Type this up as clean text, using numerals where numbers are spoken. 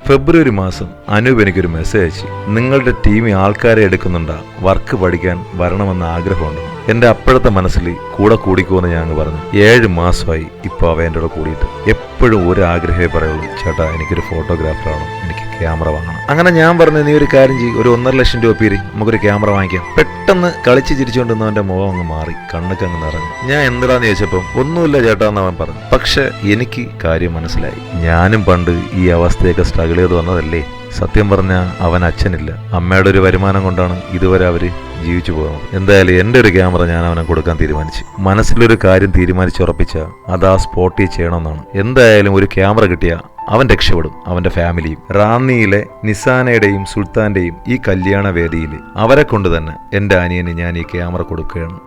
ഫെബ്രുവരി മാസം അനൂപ് എനിക്കൊരു മെസ്സേജ് അയച്ചു. നിങ്ങളുടെ ടീമിൽ ആൾക്കാരെ എടുക്കുന്നുണ്ടാ, വർക്ക് പഠിക്കാൻ വരണമെന്ന ആഗ്രഹമുണ്ട്. എൻ്റെ അപ്പോഴത്തെ മനസ്സിൽ കൂടെ കൂടിക്കോന്ന് ഞാൻ പറഞ്ഞു. 7 മാസമായി ഇപ്പോൾ അവ എൻ്റെ കൂടെ കൂടിയിട്ട്. എപ്പോഴും ഒരു ആഗ്രഹമേ പറയുള്ളൂ, ചേട്ടാ എനിക്കൊരു ഫോട്ടോഗ്രാഫർ ആവണം, എനിക്ക് ക്യാമറ വാങ്ങണം. അങ്ങനെ ഞാൻ പറഞ്ഞു, നീ ഒരു കാര്യം ചെയ്യും, ഒരു 1.5 ലക്ഷം രൂപ പേര് നമുക്കൊരു ക്യാമറ വാങ്ങിക്കാം. പെട്ടെന്ന് കളിച്ച് ചിരിച്ചുകൊണ്ടിരുന്ന അവൻ്റെ മുഖം അങ്ങ് മാറി, കണ്ണൊക്കെ അങ്ങ് നിറഞ്ഞു. ഞാൻ എന്താന്ന് ചോദിച്ചപ്പം ഒന്നുമില്ല ചേട്ടാ എന്ന് അവൻ പറഞ്ഞു. പക്ഷെ എനിക്ക് കാര്യം മനസ്സിലായി. ഞാനും പണ്ട് ഈ അവസ്ഥയൊക്കെ സ്ട്രഗിൾ ചെയ്ത് വന്നതല്ലേ. സത്യം പറഞ്ഞാൽ അവൻ അച്ഛനില്ല, അമ്മയുടെ ഒരു വരുമാനം കൊണ്ടാണ് ഇതുവരെ അവര് ജീവിച്ചു പോകുന്നത്. എന്തായാലും എൻ്റെ ഒരു ക്യാമറ ഞാൻ അവനെ കൊടുക്കാൻ തീരുമാനിച്ചു. മനസ്സിലൊരു കാര്യം തീരുമാനിച്ചുറപ്പിച്ചാൽ അത് ആ സ്പോട്ടിൽ ചെയ്യണമെന്നാണ്. എന്തായാലും ഒരു ക്യാമറ കിട്ടിയാൽ അവൻ രക്ഷപ്പെടും, അവൻ്റെ ഫാമിലിയും. റാന്നിയിലെ നിസാനയുടെയും സുൽത്താൻ്റെയും ഈ കല്യാണ വേദിയിൽ അവരെ കൊണ്ട് തന്നെ എൻ്റെ അനിയന് ഞാൻ ഈ ക്യാമറ കൊടുക്കുകയാണ്.